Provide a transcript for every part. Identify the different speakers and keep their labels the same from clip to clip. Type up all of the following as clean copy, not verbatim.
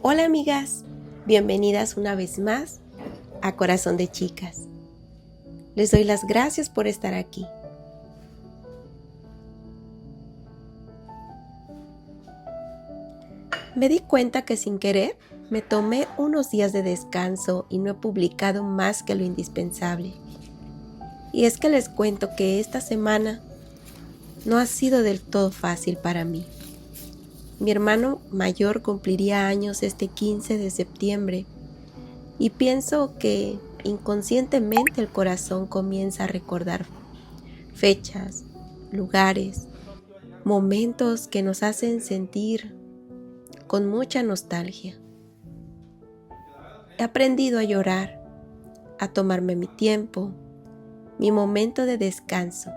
Speaker 1: Hola amigas, bienvenidas una vez más a Corazón de Chicas. Les doy las gracias por estar aquí. Me di cuenta que sin querer me tomé unos días de descanso y no he publicado más que lo indispensable. Y es que les cuento que esta semana no ha sido del todo fácil para mí. Mi hermano mayor cumpliría años este 15 de septiembre y pienso que inconscientemente el corazón comienza a recordar fechas, lugares, momentos que nos hacen sentir con mucha nostalgia. He aprendido a llorar, a tomarme mi tiempo, mi momento de descanso,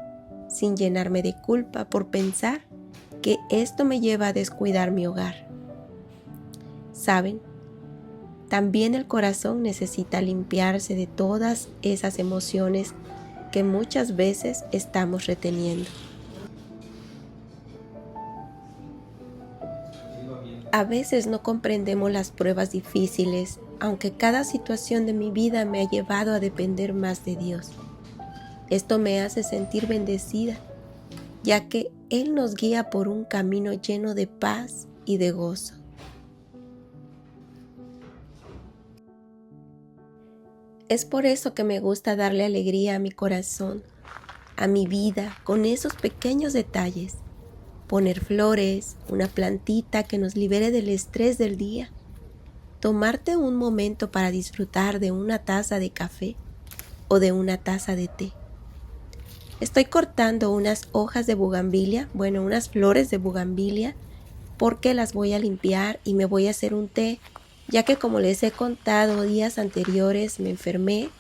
Speaker 1: sin llenarme de culpa por pensar que esto me lleva a descuidar mi hogar. ¿Saben? También el corazón necesita limpiarse de todas esas emociones que muchas veces estamos reteniendo. A veces no comprendemos las pruebas difíciles, aunque cada situación de mi vida me ha llevado a depender más de Dios. Esto me hace sentir bendecida, ya que Él nos guía por un camino lleno de paz y de gozo. Es por eso que me gusta darle alegría a mi corazón, a mi vida, con esos pequeños detalles. Poner flores, una plantita que nos libere del estrés del día. Tomarte un momento para disfrutar de una taza de café o de una taza de té. Estoy cortando unas hojas de bugambilia, unas flores de bugambilia, porque las voy a limpiar y me voy a hacer un té, ya que como les he contado días anteriores me enfermé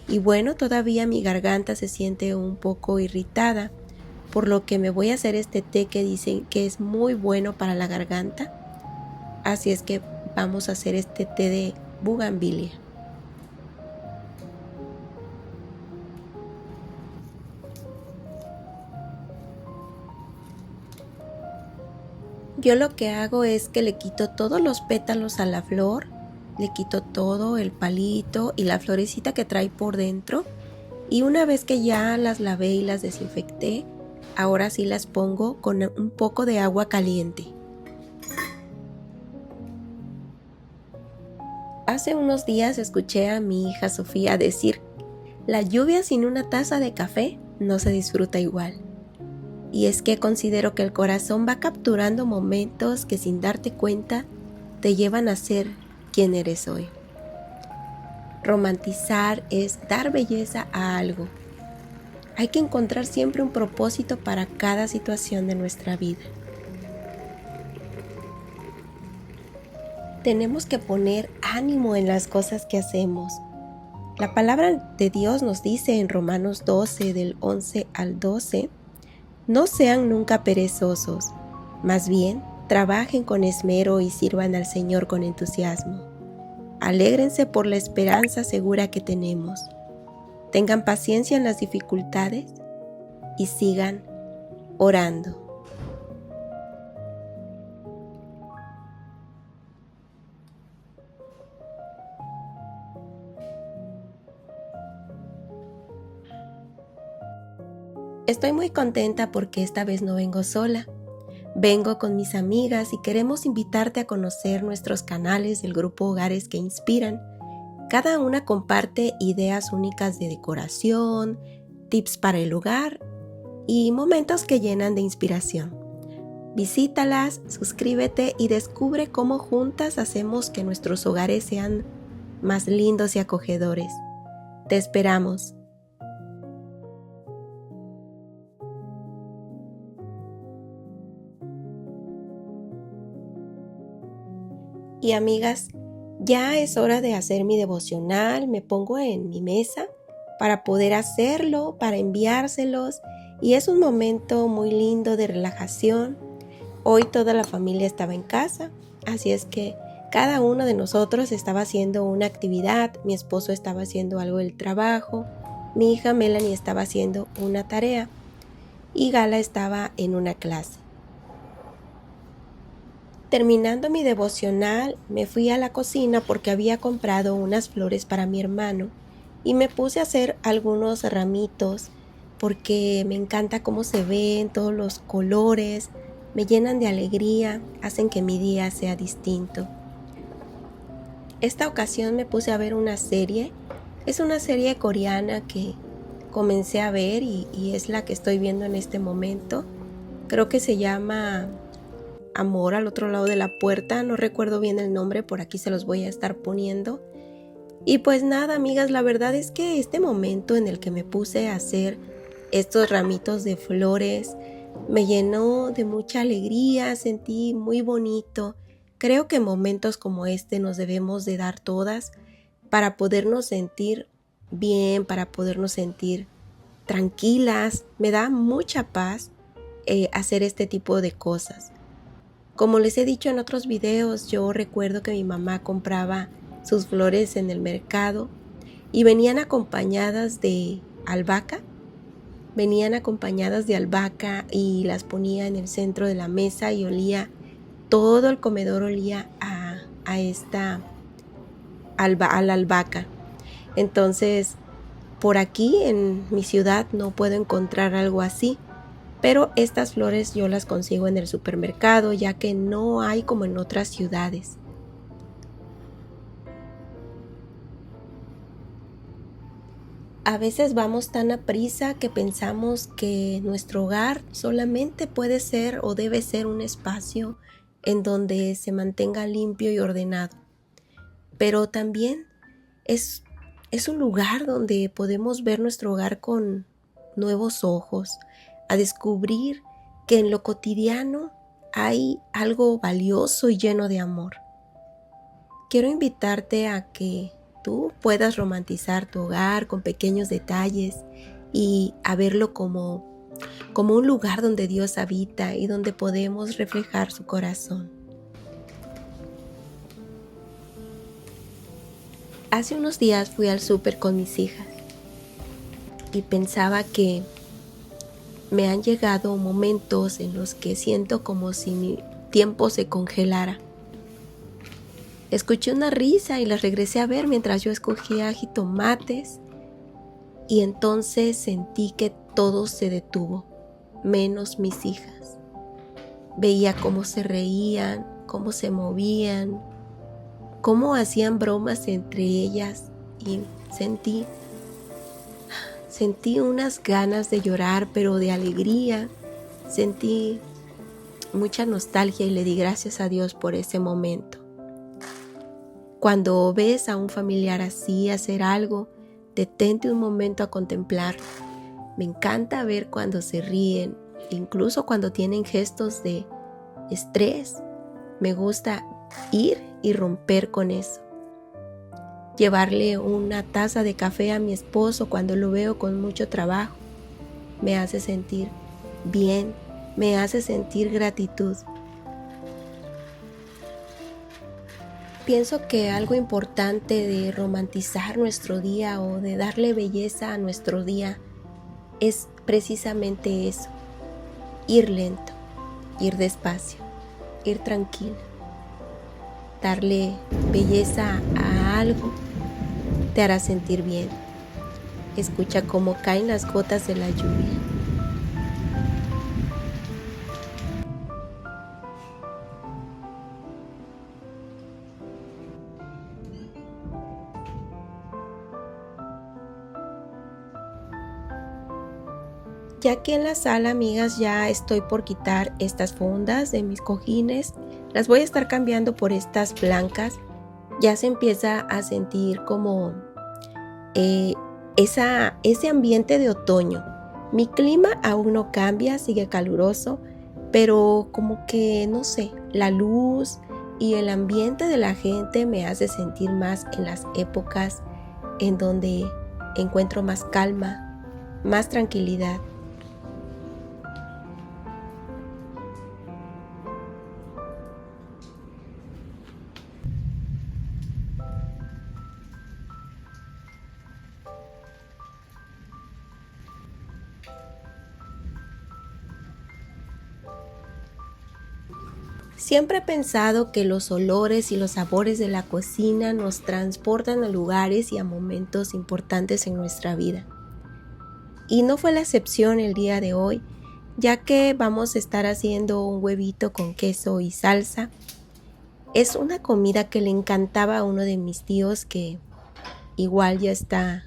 Speaker 1: y todavía mi garganta se siente un poco irritada, por lo que me voy a hacer este té que dicen que es muy bueno para la garganta. Así es que vamos a hacer este té de bugambilia. Yo lo que hago es que le quito todos los pétalos a la flor, le quito todo el palito y la florecita que trae por dentro, y una vez que ya las lavé y las desinfecté, ahora sí las pongo con un poco de agua caliente. Hace unos días escuché a mi hija Sofía decir: la lluvia sin una taza de café no se disfruta igual. Y es que considero que el corazón va capturando momentos que sin darte cuenta te llevan a ser quien eres hoy. Romantizar es dar belleza a algo. Hay que encontrar siempre un propósito para cada situación de nuestra vida. Tenemos que poner ánimo en las cosas que hacemos. La palabra de Dios nos dice en Romanos 12, del 11 al 12, no sean nunca perezosos, más bien trabajen con esmero y sirvan al Señor con entusiasmo. Alégrense por la esperanza segura que tenemos. Tengan paciencia en las dificultades y sigan orando. Estoy muy contenta porque esta vez no vengo sola. Vengo con mis amigas y queremos invitarte a conocer nuestros canales del grupo Hogares que Inspiran. Cada una comparte ideas únicas de decoración, tips para el hogar y momentos que llenan de inspiración. Visítalas, suscríbete y descubre cómo juntas hacemos que nuestros hogares sean más lindos y acogedores. Te esperamos. Y amigas, ya es hora de hacer mi devocional. Me pongo en mi mesa para poder hacerlo, para enviárselos, y es un momento muy lindo de relajación. Hoy toda la familia estaba en casa, así es que cada uno de nosotros estaba haciendo una actividad. Mi esposo estaba haciendo algo del trabajo, mi hija Melanie estaba haciendo una tarea y Gala estaba en una clase. Terminando mi devocional, me fui a la cocina porque había comprado unas flores para mi hermano y me puse a hacer algunos ramitos porque me encanta cómo se ven todos los colores, me llenan de alegría, hacen que mi día sea distinto. Esta ocasión me puse a ver una serie, es una serie coreana que comencé a ver y es la que estoy viendo en este momento. Creo que se llama Amor al otro lado de la puerta, no recuerdo bien el nombre, por aquí se los voy a estar poniendo. Y pues nada, amigas, la verdad es que este momento en el que me puse a hacer estos ramitos de flores me llenó de mucha alegría, sentí muy bonito. Creo que momentos como este nos debemos de dar todas para podernos sentir bien, para podernos sentir tranquilas. Me da mucha paz hacer este tipo de cosas. Como les he dicho en otros videos, yo recuerdo que mi mamá compraba sus flores en el mercado y venían acompañadas de albahaca. Y las ponía en el centro de la mesa y olía, todo el comedor olía a la albahaca. Entonces, por aquí en mi ciudad no puedo encontrar algo así. Pero estas flores yo las consigo en el supermercado, ya que no hay como en otras ciudades. A veces vamos tan aprisa que pensamos que nuestro hogar solamente puede ser o debe ser un espacio en donde se mantenga limpio y ordenado. Pero también es un lugar donde podemos ver nuestro hogar con nuevos ojos, a descubrir que en lo cotidiano hay algo valioso y lleno de amor. Quiero invitarte a que tú puedas romantizar tu hogar con pequeños detalles y a verlo como un lugar donde Dios habita y donde podemos reflejar su corazón. Hace unos días fui al súper con mis hijas y pensaba que me han llegado momentos en los que siento como si mi tiempo se congelara. Escuché una risa y las regresé a ver mientras yo escogía jitomates y entonces sentí que todo se detuvo, menos mis hijas. Veía cómo se reían, cómo se movían, cómo hacían bromas entre ellas y sentí unas ganas de llorar, pero de alegría. Sentí mucha nostalgia y le di gracias a Dios por ese momento. Cuando ves a un familiar así hacer algo, detente un momento a contemplarlo. Me encanta ver cuando se ríen, incluso cuando tienen gestos de estrés. Me gusta ir y romper con eso. Llevarle una taza de café a mi esposo cuando lo veo con mucho trabajo me hace sentir bien, me hace sentir gratitud. Pienso que algo importante de romantizar nuestro día o de darle belleza a nuestro día es precisamente eso: ir lento, ir despacio, ir tranquilo. Darle belleza a algo te hará sentir bien. Escucha cómo caen las gotas de la lluvia. Ya aquí en la sala, amigas, ya estoy por quitar estas fundas de mis cojines. Las voy a estar cambiando por estas blancas. Ya se empieza a sentir como ese ambiente de otoño. Mi clima aún no cambia, sigue caluroso, pero como que, no sé, la luz y el ambiente de la gente me hace sentir más en las épocas en donde encuentro más calma, más tranquilidad. Siempre he pensado que los olores y los sabores de la cocina nos transportan a lugares y a momentos importantes en nuestra vida. Y no fue la excepción el día de hoy, ya que vamos a estar haciendo un huevito con queso y salsa. Es una comida que le encantaba a uno de mis tíos, que igual ya está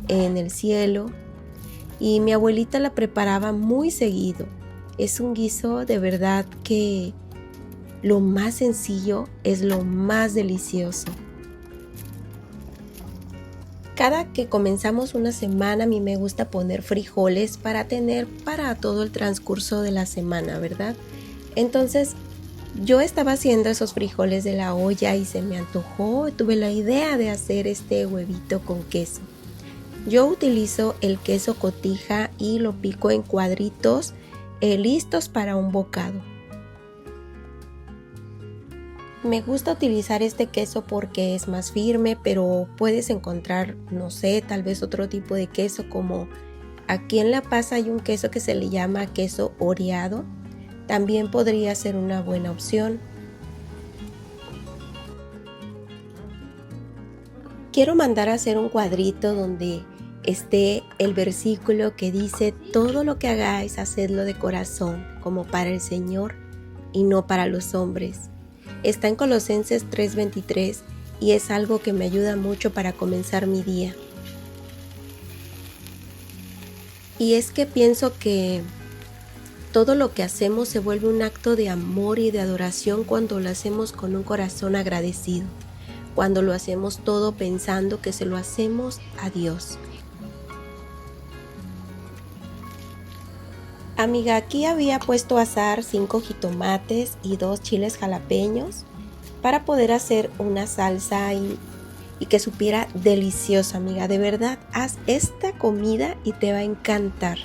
Speaker 1: en el cielo, y mi abuelita la preparaba muy seguido. Es un guiso de verdad que lo más sencillo es lo más delicioso. Cada que comenzamos una semana, a mí me gusta poner frijoles para tener para todo el transcurso de la semana, ¿verdad? Entonces, yo estaba haciendo esos frijoles de la olla y se me antojó, tuve la idea de hacer este huevito con queso. Yo utilizo el queso cotija y lo pico en cuadritos listos para un bocado. Me gusta utilizar este queso porque es más firme, pero puedes encontrar, no sé, tal vez otro tipo de queso, como aquí en La Paz hay un queso que se le llama queso oreado. También podría ser una buena opción. Quiero mandar a hacer un cuadrito donde esté el versículo que dice: todo lo que hagáis, hacedlo de corazón, como para el Señor y no para los hombres. Está en Colosenses 3:23 y es algo que me ayuda mucho para comenzar mi día. Y es que pienso que todo lo que hacemos se vuelve un acto de amor y de adoración cuando lo hacemos con un corazón agradecido, cuando lo hacemos todo pensando que se lo hacemos a Dios. Amiga, aquí había puesto a asar 5 jitomates y 2 chiles jalapeños para poder hacer una salsa y que supiera deliciosa, amiga. De verdad, haz esta comida y te va a encantar.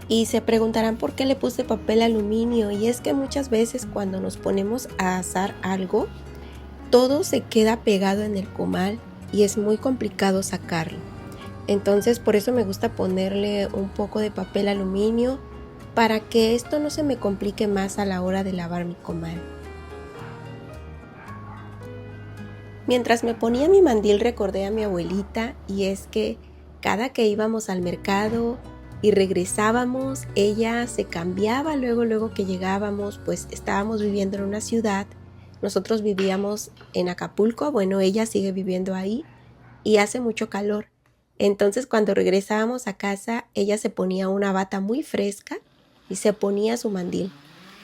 Speaker 1: Y se preguntarán por qué le puse papel aluminio, y es que muchas veces cuando nos ponemos a asar algo, todo se queda pegado en el comal y es muy complicado sacarlo. Entonces por eso me gusta ponerle un poco de papel aluminio para que esto no se me complique más a la hora de lavar mi comal. Mientras me ponía mi mandil recordé a mi abuelita, y es que cada que íbamos al mercado y regresábamos, ella se cambiaba luego que llegábamos, pues estábamos viviendo en una ciudad. Nosotros vivíamos en Acapulco, bueno, ella sigue viviendo ahí y hace mucho calor. Entonces cuando regresábamos a casa, ella se ponía una bata muy fresca y se ponía su mandil.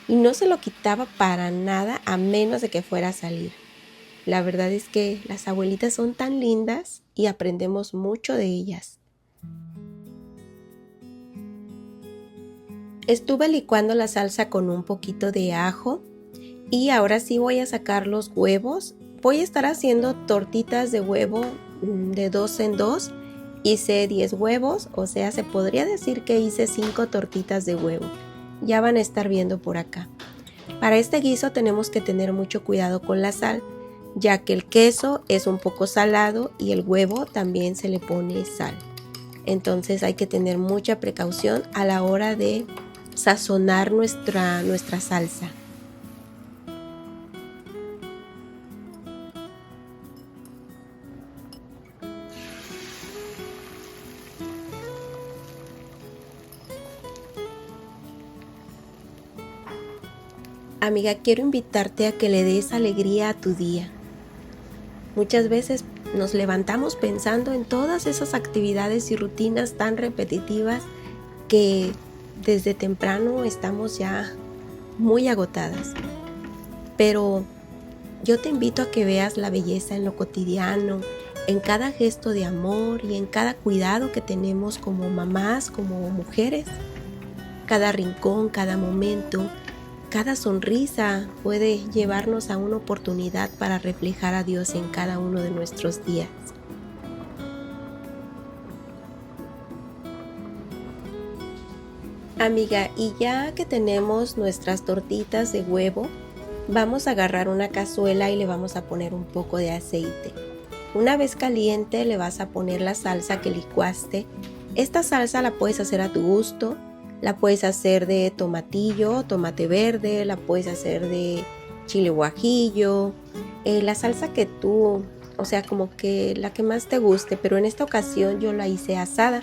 Speaker 1: Y no se lo quitaba para nada, a menos de que fuera a salir. La verdad es que las abuelitas son tan lindas y aprendemos mucho de ellas. Estuve licuando la salsa con un poquito de ajo y ahora sí voy a sacar los huevos. Voy a estar haciendo tortitas de huevo de 2 en 2. Hice 10 huevos, o sea, se podría decir que hice 5 tortitas de huevo. Ya van a estar viendo por acá. Para este guiso tenemos que tener mucho cuidado con la sal, ya que el queso es un poco salado y el huevo también se le pone sal. Entonces hay que tener mucha precaución a la hora de sazonar nuestra salsa. Amiga, quiero invitarte a que le des alegría a tu día. Muchas veces nos levantamos pensando en todas esas actividades y rutinas tan repetitivas que desde temprano estamos ya muy agotadas. Pero yo te invito a que veas la belleza en lo cotidiano, en cada gesto de amor y en cada cuidado que tenemos como mamás, como mujeres. Cada rincón, cada momento, cada sonrisa puede llevarnos a una oportunidad para reflejar a Dios en cada uno de nuestros días. Amiga, y ya que tenemos nuestras tortitas de huevo, vamos a agarrar una cazuela y le vamos a poner un poco de aceite. Una vez caliente le vas a poner la salsa que licuaste. Esta salsa la puedes hacer a tu gusto. La puedes hacer de tomatillo, tomate verde, la puedes hacer de chile guajillo, la salsa que tú, o sea, como que la que más te guste, pero en esta ocasión yo la hice asada.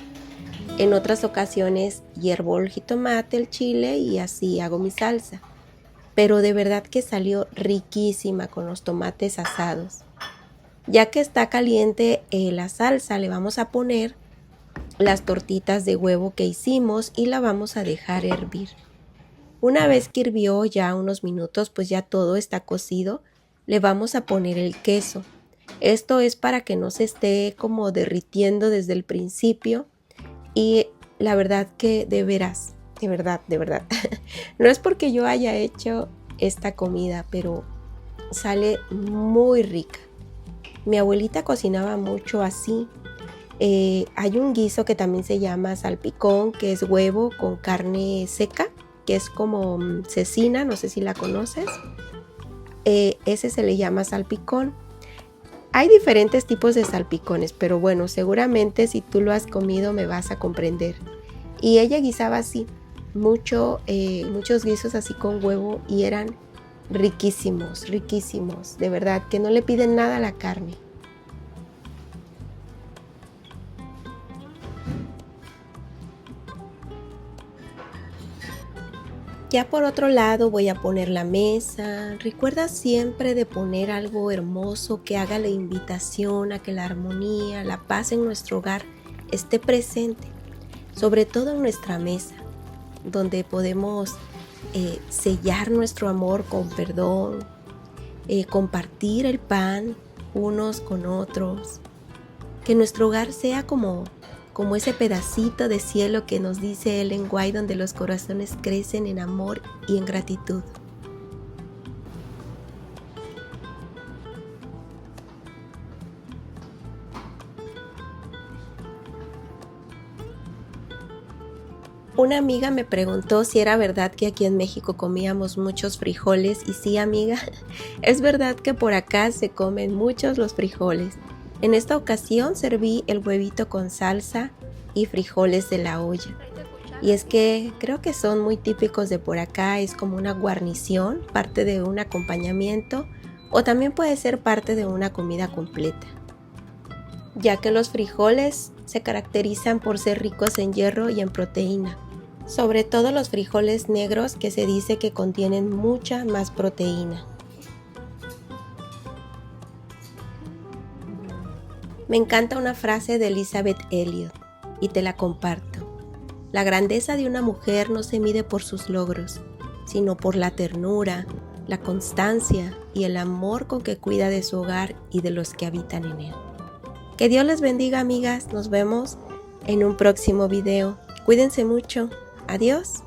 Speaker 1: En otras ocasiones hiervo el jitomate, el chile y así hago mi salsa. Pero de verdad que salió riquísima con los tomates asados. Ya que está caliente la salsa, le vamos a poner las tortitas de huevo que hicimos y la vamos a dejar hervir. Una vez que hirvió ya unos minutos, pues ya todo está cocido, le vamos a poner el queso. Esto es para que no se esté como derritiendo desde el principio y la verdad que de veras, de verdad, no es porque yo haya hecho esta comida, pero sale muy rica. Mi abuelita cocinaba mucho así. Hay un guiso que también se llama salpicón, que es huevo con carne seca, que es como cecina, no sé si la conoces. Ese se le llama salpicón. Hay diferentes tipos de salpicones, pero bueno, seguramente si tú lo has comido me vas a comprender. Y ella guisaba así, muchos guisos así con huevo y eran riquísimos, riquísimos. De verdad que no le piden nada a la carne. Ya por otro lado voy a poner la mesa. Recuerda siempre de poner algo hermoso que haga la invitación a que la armonía, la paz en nuestro hogar esté presente, sobre todo en nuestra mesa, donde podemos sellar nuestro amor con perdón, compartir el pan unos con otros, que nuestro hogar sea como ese pedacito de cielo que nos dice Ellen White, donde los corazones crecen en amor y en gratitud. Una amiga me preguntó si era verdad que aquí en México comíamos muchos frijoles y sí, amiga, es verdad que por acá se comen muchos los frijoles. En esta ocasión serví el huevito con salsa y frijoles de la olla. Y es que creo que son muy típicos de por acá, es como una guarnición, parte de un acompañamiento o también puede ser parte de una comida completa. Ya que los frijoles se caracterizan por ser ricos en hierro y en proteína. Sobre todo los frijoles negros que se dice que contienen mucha más proteína. Me encanta una frase de Elizabeth Elliot y te la comparto. La grandeza de una mujer no se mide por sus logros, sino por la ternura, la constancia y el amor con que cuida de su hogar y de los que habitan en él. Que Dios les bendiga, amigas. Nos vemos en un próximo video. Cuídense mucho. Adiós.